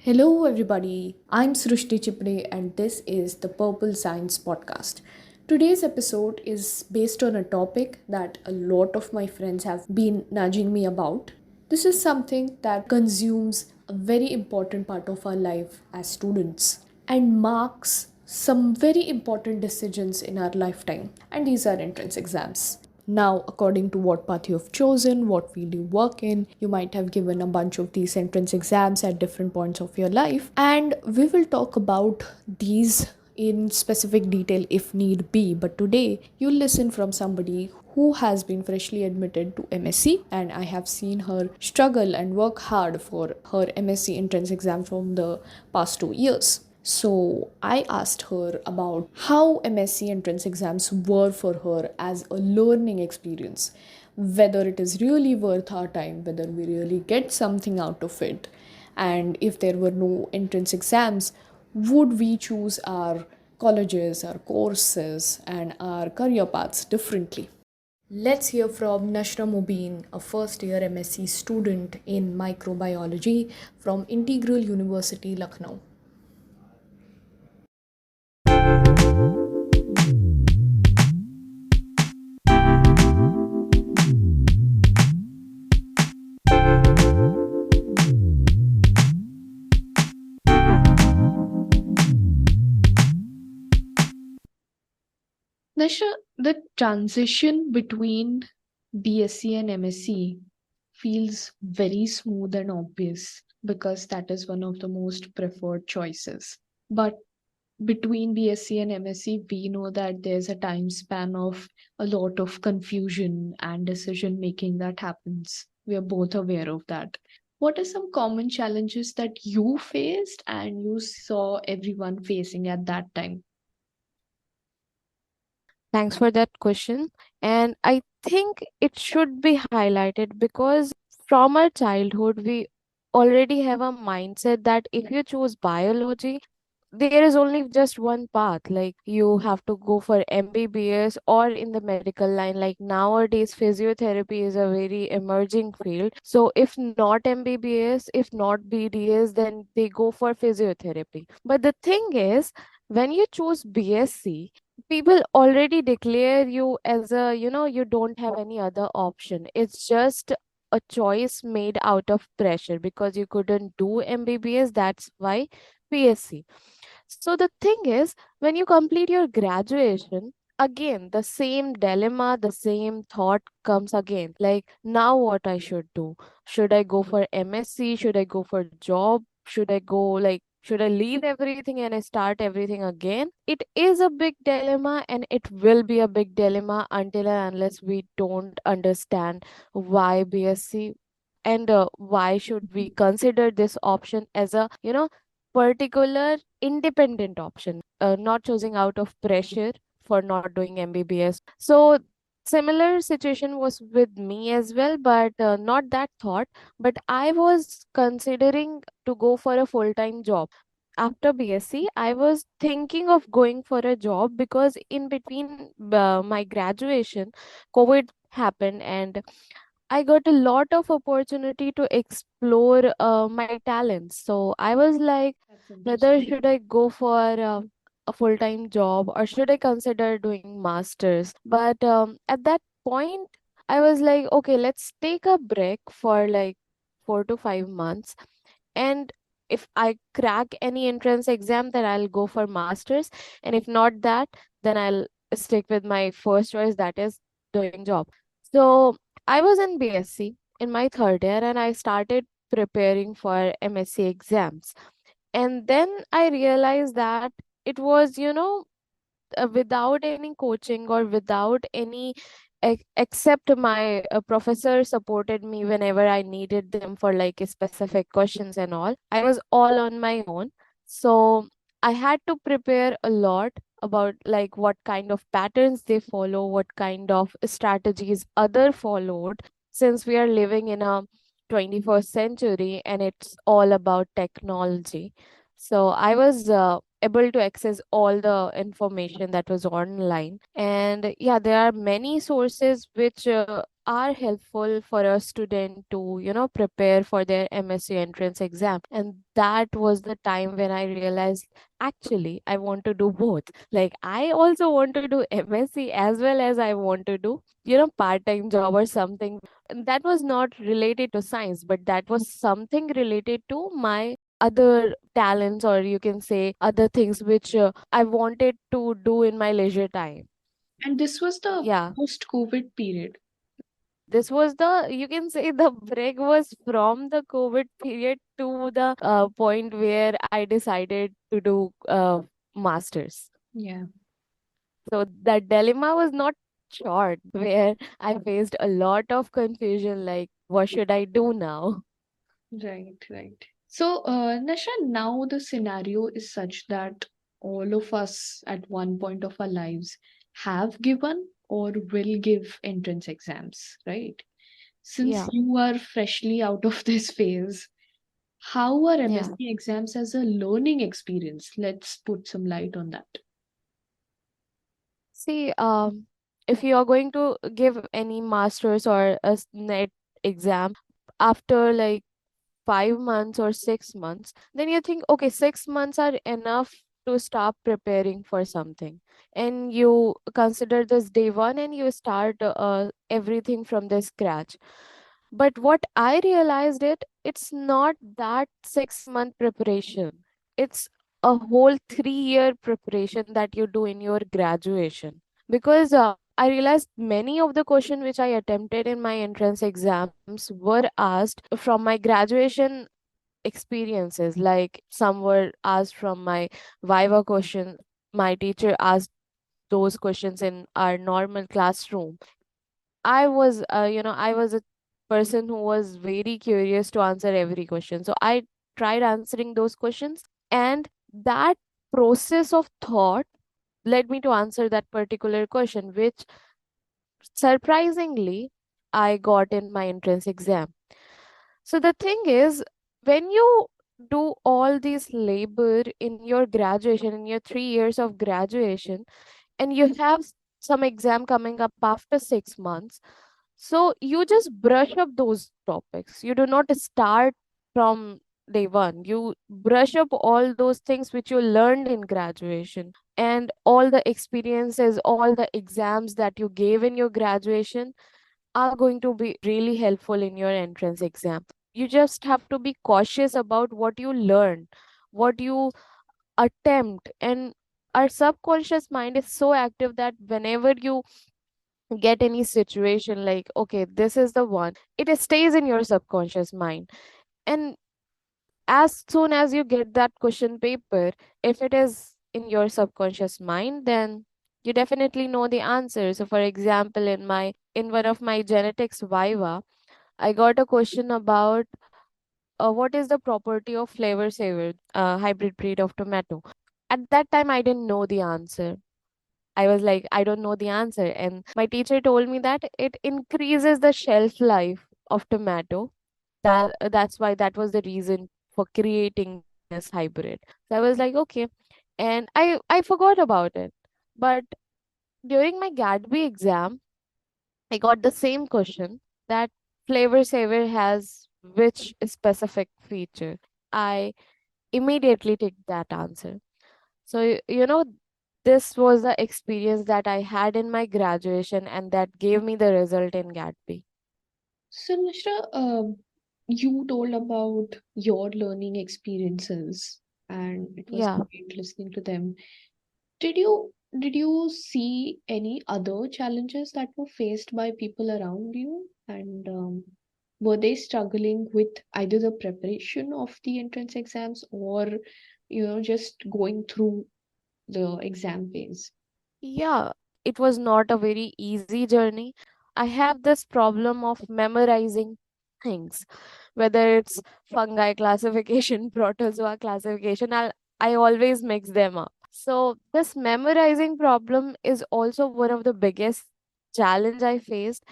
Hello, everybody. I'm Srushti Chipre, and this is the Purple Science Podcast. Today's episode is based on a topic that a lot of my friends have been nudging me about. This is something that consumes a very important part of our life as students and marks some very important decisions in our lifetime, and these are entrance exams. Now, according to what path you have chosen, what field you work in, you might have given a bunch of these entrance exams at different points of your life, and we will talk about these in specific detail if need be. But today, you'll listen from somebody who has been freshly admitted to MSc, and I have seen her struggle and work hard for her MSc entrance exam from the past 2 years. So I asked her about how MSc entrance exams were for her as a learning experience, whether it is really worth our time, whether we really get something out of it, and if there were no entrance exams, would we choose our colleges, our courses, and our career paths differently? Let's hear from Nashrah Mubeen, a first year MSc student in microbiology from Integral University, Lucknow. Nasha, the transition between BSc and MSc feels very smooth and obvious because that is one of the most preferred choices. But between BSc and MSc, we know that there's a time span of a lot of confusion and decision making that happens. We are both aware of that. What are some common challenges that you faced and you saw everyone facing at that time? Thanks for that question. And I think it should be highlighted because from our childhood, we already have a mindset that if you choose biology, there is only just one path. Like you have to go for MBBS or in the medical line. Like nowadays, physiotherapy is a very emerging field. So if not MBBS, if not BDS, then they go for physiotherapy. But the thing is, when you choose BSc, people already declare you as you don't have any other option. It's just a choice made out of pressure because you couldn't do MBBS. That's why BSc. So the thing is, when you complete your graduation, again, the same dilemma, the same thought comes again. Like, now what I should do? Should I go for MSc? Should I go for job? Should I leave everything and I start everything again? It is a big dilemma and it will be a big dilemma until and unless we don't understand why BSc and why should we consider this option as a particular independent option, not choosing out of pressure for not doing MBBS. So similar situation was with me as well, but not that thought. But I was considering to go for a full-time job. After BSc, I was thinking of going for a job because in between my graduation, COVID happened and I got a lot of opportunity to explore my talents. So I was like, That's whether interesting. should I go for a full-time job or should I consider doing masters? But at that point, I was like, okay, let's take a break for like 4 to 5 months. And if I crack any entrance exam, then I'll go for masters. And if not that, then I'll stick with my first choice, that is doing job. So I was in BSc in my third year and I started preparing for MSc exams. And then I realized that it was, without any coaching or without any except my professor supported me whenever I needed them for like specific questions and all. I was all on my own. So I had to prepare a lot about like what kind of patterns they follow, what kind of strategies other followed, since we are living in a 21st century and it's all about technology. So I was able to access all the information that was online. And yeah, there are many sources which are helpful for a student to, prepare for their MSc entrance exam. And that was the time when I realized actually I want to do both. Like, I also want to do MSc as well as I want to do, part-time job or something. And that was not related to science, but that was something related to my other talents, or you can say other things which I wanted to do in my leisure time. And this was the Yeah, post-COVID period. this was the, you can say, the break was from the COVID period to the point where I decided to do masters. Yeah, So that dilemma was not short, where I faced a lot of confusion, like what should I do now? right, right. So, Nasha, now the scenario is such that all of us at one point of our lives have given or will give entrance exams, right? Since Yeah, you are freshly out of this phase, how are yeah. MSc exams as a learning experience? Let's put some light on that. See, if you are going to give any masters or a net exam after like 5 months or 6 months, then you think, okay, 6 months are enough to start preparing for something. And you consider this day one and you start everything from the scratch. But what I realized it's not that 6 month preparation. It's a whole 3 year preparation that you do in your graduation. Because I realized many of the questions which I attempted in my entrance exams were asked from my graduation experiences. Like, some were asked from my Viva question. My teacher asked those questions in our normal classroom. I was a person who was very curious to answer every question. So I tried answering those questions, and that process of thought led me to answer that particular question, which surprisingly I got in my entrance exam. So the thing is, when you do all this labor in your graduation, in your 3 years of graduation, and you have some exam coming up after 6 months, so you just brush up those topics. You do not start from day one. You brush up all those things which you learned in graduation, and all the experiences, all the exams that you gave in your graduation are going to be really helpful in your entrance exam. You just have to be cautious about what you learn, what you attempt. And our subconscious mind is so active that whenever you get any situation like, okay, this is the one, it stays in your subconscious mind. And as soon as you get that question paper, if it is in your subconscious mind, then you definitely know the answer. So for example, in one of my genetics viva, I got a question about what is the property of flavor saver, hybrid breed of tomato. At that time I didn't know the answer. I was like, I don't know the answer. And my teacher told me that it increases the shelf life of tomato. That's why that was the reason for creating this hybrid. So I was like, okay. And I forgot about it. But during my GADB exam, I got the same question, that flavor saver has which specific feature. I immediately take that answer. So, this was the experience that I had in my graduation, and that gave me the result in GATP. So, Nashra, you told about your learning experiences, and it was Yeah. great listening to them. Did you see any other challenges that were faced by people around you? And were they struggling with either the preparation of the entrance exams or, just going through the exam phase? Yeah, it was not a very easy journey. I have this problem of memorizing things, whether it's fungi classification, protozoa classification, I always mix them up. So this memorizing problem is also one of the biggest challenge I faced.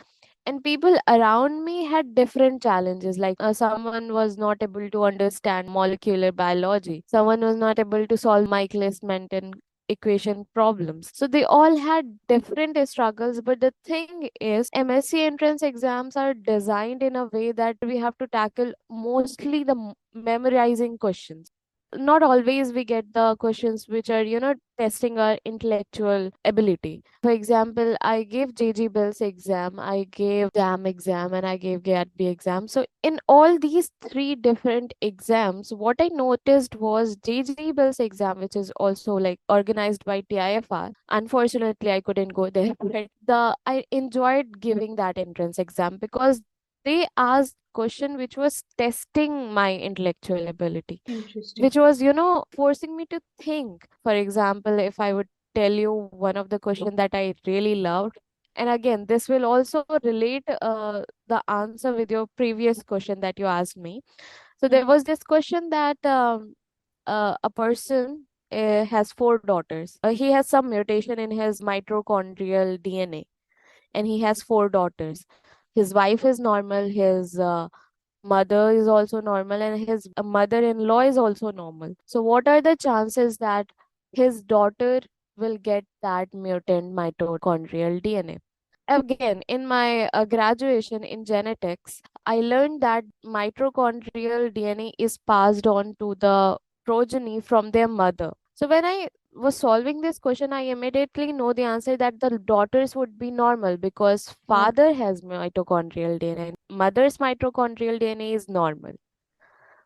And people around me had different challenges. Like, someone was not able to understand molecular biology, someone was not able to solve Michaelis Menten equation problems. So they all had different struggles, but the thing is, MSc entrance exams are designed in a way that we have to tackle mostly the memorizing questions. Not always we get the questions which are, testing our intellectual ability. For example, I gave JG Bell's exam, I gave DAM exam, and I gave GAT-B exam. So in all these three different exams, what I noticed was JG Bell's exam, which is also like organized by TIFR. Unfortunately, I couldn't go there, but I enjoyed giving that entrance exam because they asked question which was testing my intellectual ability, Interesting. which was, forcing me to think. For example, if I would tell you one of the question that I really loved, and again, this will also relate the answer with your previous question that you asked me. So there was this question that a person has four daughters. He has some mutation in his mitochondrial DNA, and he has four daughters. His wife is normal, his mother is also normal, and his mother-in-law is also normal. So what are the chances that his daughter will get that mutant mitochondrial DNA? Again, in my graduation in genetics, I learned that mitochondrial DNA is passed on to the progeny from their mother. So when I was solving this question, I immediately know the answer that the daughters would be normal because father has mitochondrial DNA, mother's mitochondrial DNA is normal.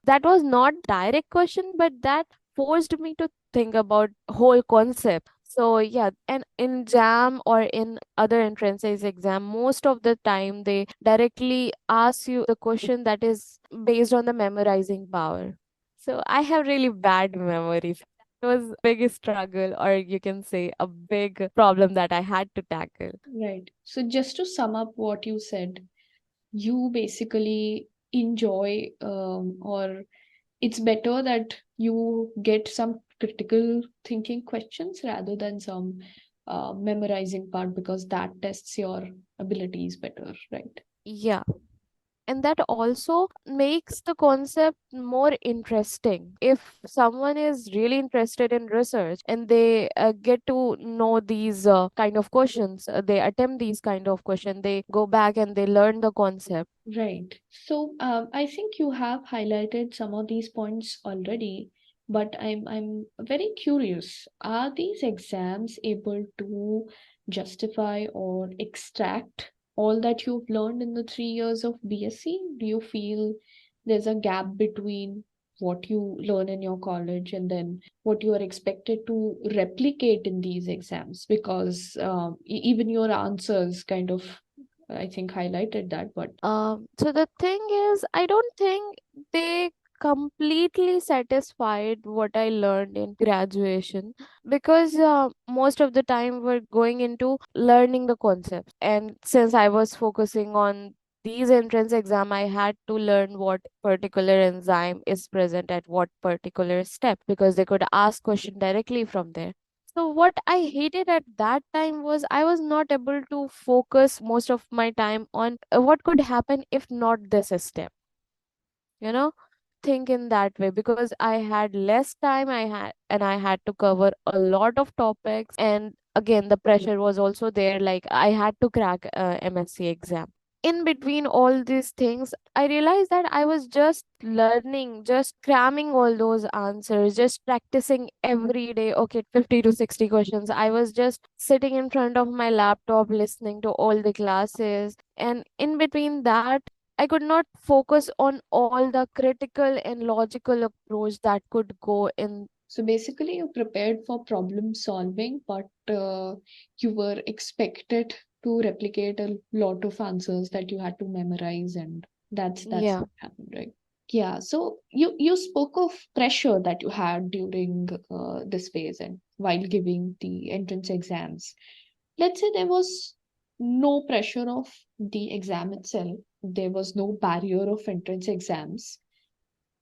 That was not direct question, but that forced me to think about whole concept. So yeah, and in jam or in other entrances exam, most of the time they directly ask you the question that is based on the memorizing power. So I have really bad memories. It was big struggle, or you can say a big problem that I had to tackle. Right. So just to sum up what you said, you basically enjoy, or it's better that you get some critical thinking questions rather than some memorizing part, because that tests your abilities better, right? Yeah, and that also makes the concept more interesting. If someone is really interested in research and they get to know these kind of questions, they attempt these kind of questions, they go back and they learn the concept. Right. So I think you have highlighted some of these points already, but I'm very curious. Are these exams able to justify or extract all that you've learned in the 3 years of BSc? Do you feel there's a gap between what you learn in your college and then what you are expected to replicate in these exams? Because even your answers kind of, I think, highlighted that, but So the thing is, I don't think they completely satisfied what I learned in graduation, because most of the time we're going into learning the concepts. And since I was focusing on these entrance exam, I had to learn what particular enzyme is present at what particular step, because they could ask question directly from there. So what I hated at that time was I was not able to focus most of my time on what could happen if not this step. You know, think in that way, because I had less time, I had to cover a lot of topics, and again the pressure was also there, like I had to crack MSc exam. In between all these things, I realized that I was just learning, just cramming all those answers, just practicing every day. Okay, 50 to 60 questions. I was just sitting in front of my laptop listening to all the classes. And in between that, I could not focus on all the critical and logical approach that could go in. so basically, you prepared for problem solving, but you were expected to replicate a lot of answers that you had to memorize, and that's Yeah. what happened, right? Yeah. So you spoke of pressure that you had during this phase and while giving the entrance exams. Let's say there was no pressure of the exam itself. There was no barrier of entrance exams,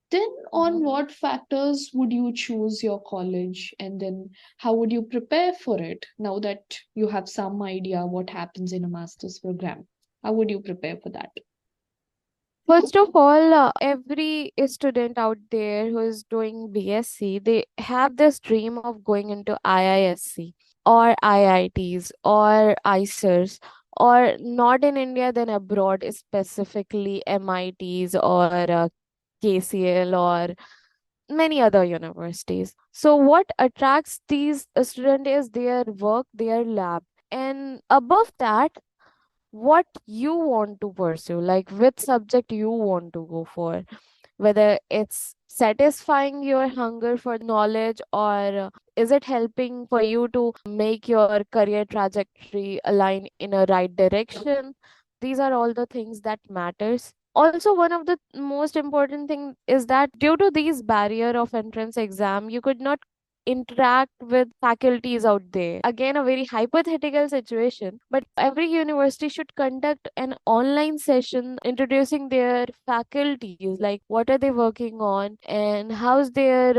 then on Mhm. what factors would you choose your college, and then how would you prepare for it now that you have some idea what happens in a master's program? How would you prepare for that? First of all, every student out there who is doing BSc, they have this dream of going into IISc or IITs or ICERs, or not in India, then abroad, specifically MITs or KCL or many other universities. So, what attracts these students is their work, their lab. And above that, what you want to pursue, like which subject you want to go for, whether it's satisfying your hunger for knowledge, or is it helping for you to make your career trajectory align in a right direction. These are all the things that matters. Also, one of the most important thing is that due to these barrier of entrance exam, you could not interact with faculties out there. Again, a very hypothetical situation, but every university should conduct an online session introducing their faculties, like what are they working on and how's their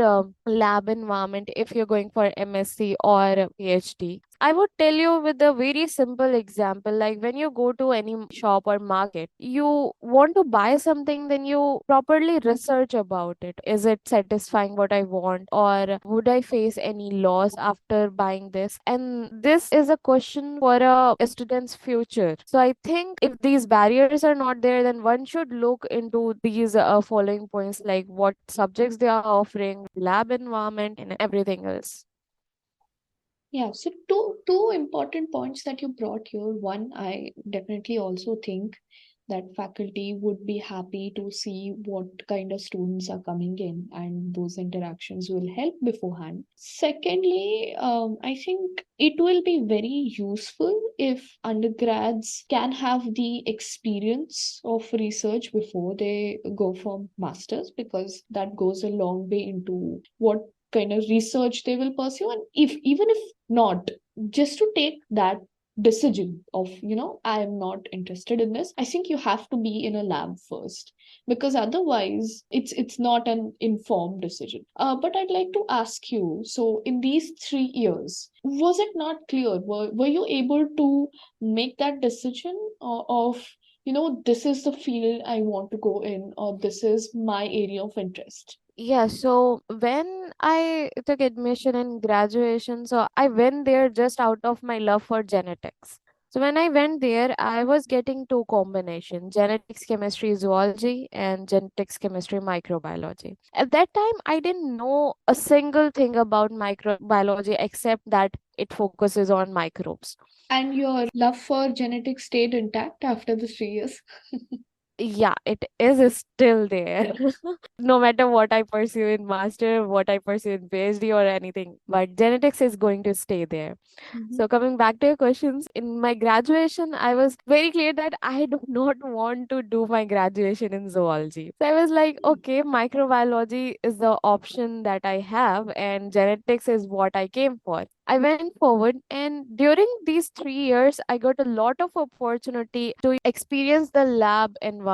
lab environment if you're going for MSc or a PhD. I would tell you with a very simple example, like when you go to any shop or market, you want to buy something, then you properly research about it. Is it satisfying what I want, or would I face any loss after buying this? And this is a question for a student's future. So I think if these barriers are not there, then one should look into these following points, like what subjects they are offering, lab environment, and everything else. Yeah, so two important points that you brought here. One, I definitely also think that faculty would be happy to see what kind of students are coming in, and those interactions will help beforehand. Secondly, I think it will be very useful if undergrads can have the experience of research before they go for masters, because that goes a long way into what kind of research they will pursue. And if even if not, just to take that decision of, I am not interested in this, I think you have to be in a lab first, because otherwise it's not an informed decision. But I'd like to ask you, so in these 3 years, was it not clear, were you able to make that decision of, this is the field I want to go in, or this is my area of interest? Yeah, so when I took admission in graduation, so I went there just out of my love for genetics. So when I went there, I was getting two combination, genetics, chemistry, zoology, and genetics, chemistry, microbiology. At that time, I didn't know a single thing about microbiology except that it focuses on microbes. And your love for genetics stayed intact after the 3 years? Yeah, it is still there. No matter what I pursue in master, what I pursue in PhD or anything, but genetics is going to stay there. Mhm. So coming back to your questions, in my graduation, I was very clear that I do not want to do my graduation in zoology. So I was like, okay, microbiology is the option that I have, and genetics is what I came for. I went forward, and during these 3 years, I got a lot of opportunity to experience the lab environment.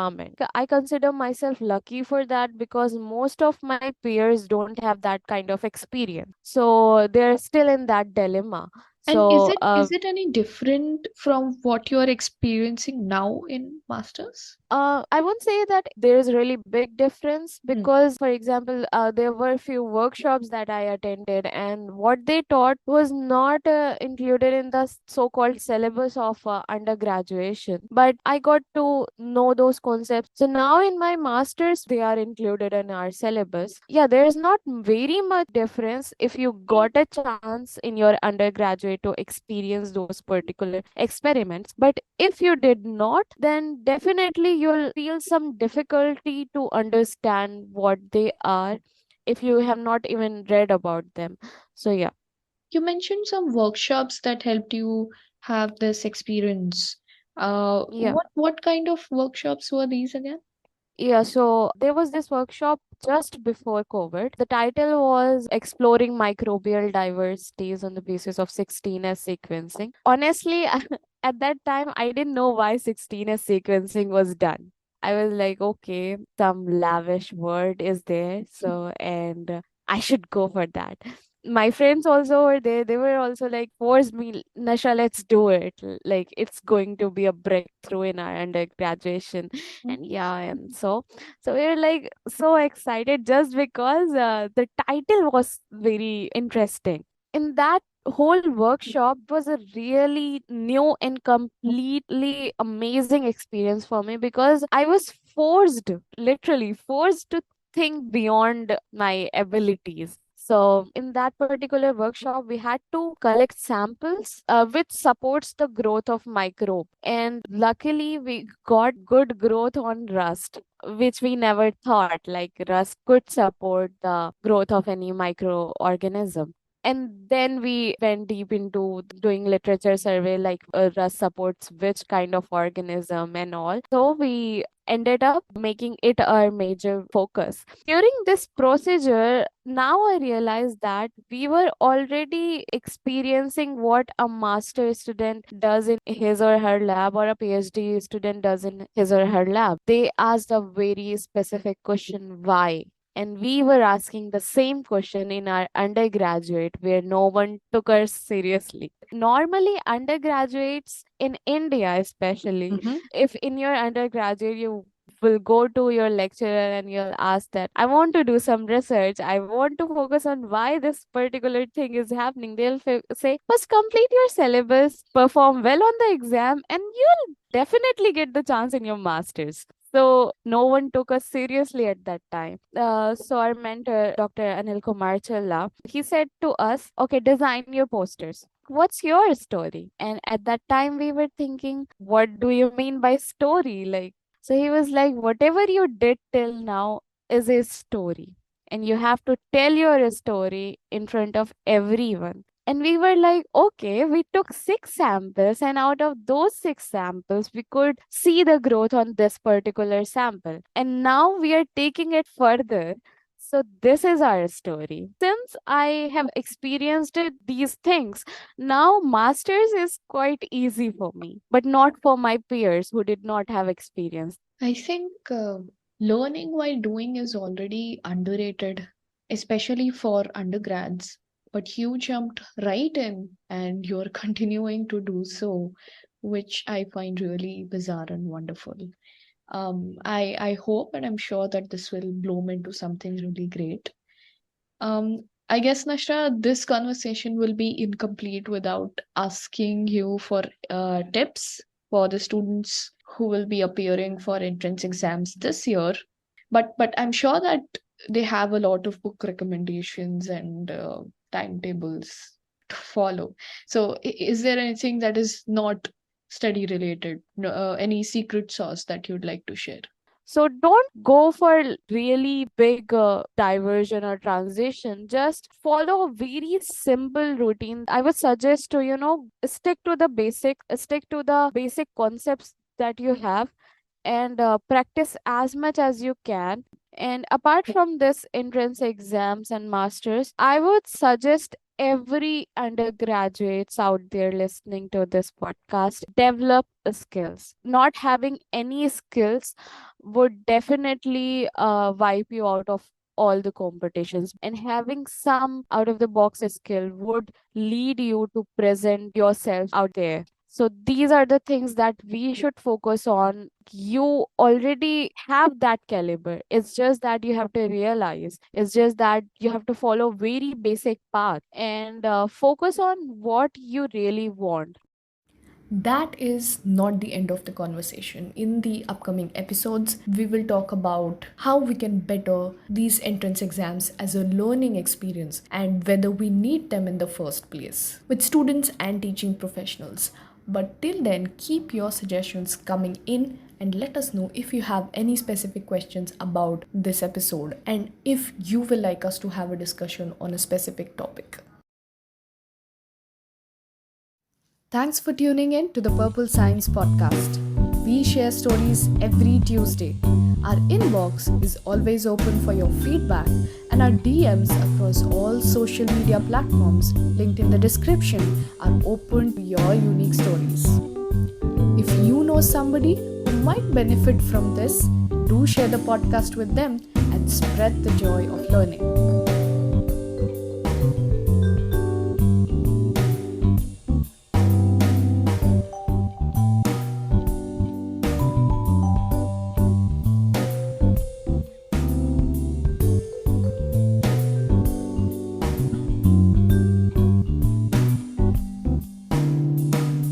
I consider myself lucky for that because most of my peers don't have that kind of experience. So they're still in that dilemma. And is So it is it any different from what you're experiencing now in masters? I won't say that there is really big difference Hmm. because, for example, there were few workshops that I attended, and what they taught was not included in the so-called syllabus of undergraduation. But I got to know those concepts. So now in my masters, they are included in our syllabus. Yeah, there is not very much difference if you got a chance in your undergraduate to experience those particular experiments. But if you did not, then definitely you'll feel some difficulty to understand what they are if you have not even read about them. So, yeah. You mentioned some workshops that helped you have this experience. Yeah. What kind of workshops were these again? Yeah, so there was this workshop just before COVID. The title was Exploring Microbial Diversities on the Basis of 16S Sequencing. Honestly, at that time, I didn't know why 16S sequencing was done. I was like, okay, some lavish word is there. So, and I should go for that. my friends also were there. They were also like, force me, Nasha, let's do it. Like, it's going to be a breakthrough in our undergraduation. And yeah, and so we were like so excited just because the title was very interesting. In that whole workshop was a really new and completely amazing experience for me, because I was forced, literally forced, to think beyond my abilities. So in that particular workshop, we had to collect samples which supports the growth of microbe. And luckily, we got good growth on rust, which we never thought like rust could support the growth of any microorganism. And then we went deep into doing literature survey, like rust supports which kind of organism and all. So we ended up making it our major focus. During this procedure, now I realize that we were already experiencing what a master student does in his or her lab, or a PhD student does in his or her lab. They asked a very specific question, why? And we were asking the same question in our undergraduate, where no one took us seriously. Normally, undergraduates in India, especially, if in your undergraduate you will go to your lecturer and you'll ask that, I want to do some research, I want to focus on why this particular thing is happening, they'll say, first complete your syllabus, perform well on the exam, and you'll definitely get the chance in your masters. So no one took us seriously at that time. So our mentor, Dr. Anil Kumar Challa, he said to us, okay, design your posters. What's your story? And at that time we were thinking, what do you mean by story? Like, so he was like, whatever you did till now is a story. And you have to tell your story in front of everyone. And we were like, okay, we took 6 samples, and out of those 6 samples, we could see the growth on this particular sample. And now we are taking it further. So, this is our story. Since I have experienced these things, now masters is quite easy for me, but not for my peers who did not have experience. I think learning while doing is already underrated, especially for undergrads. But you jumped right in and you're continuing to do so, which I find really bizarre and wonderful. I hope and I'm sure that this will bloom into something really great. I guess, Nashra, this conversation will be incomplete without asking you for tips for the students who will be appearing for entrance exams this year. But I'm sure that they have a lot of book recommendations and timetables to follow. So, is there anything that is not study related? No, any secret sauce that you'd like to share? So don't go for really big diversion or transition. Just follow a very simple routine. I would suggest to, stick to the basic concepts that you have, and practice as much as you can. And apart from this entrance exams and masters, I would suggest every undergraduates out there listening to this podcast, develop skills. Not having any skills would definitely wipe you out of all the competitions, and having some out of the box skill would lead you to present yourself out there. So these are the things that we should focus on. You already have that caliber. It's just that you have to realize. It's just that you have to follow very basic path, and focus on what you really want. That is not the end of the conversation. In the upcoming episodes, we will talk about how we can better these entrance exams as a learning experience and whether we need them in the first place with students and teaching professionals. But till then, keep your suggestions coming in and let us know if you have any specific questions about this episode and if you will like us to have a discussion on a specific topic. Thanks for tuning in to the Purple Science Podcast. We share stories every Tuesday. Our inbox is always open for your feedback, and our DMs across all social media platforms linked in the description are open to your unique stories. If you know somebody who might benefit from this, do share the podcast with them and spread the joy of learning.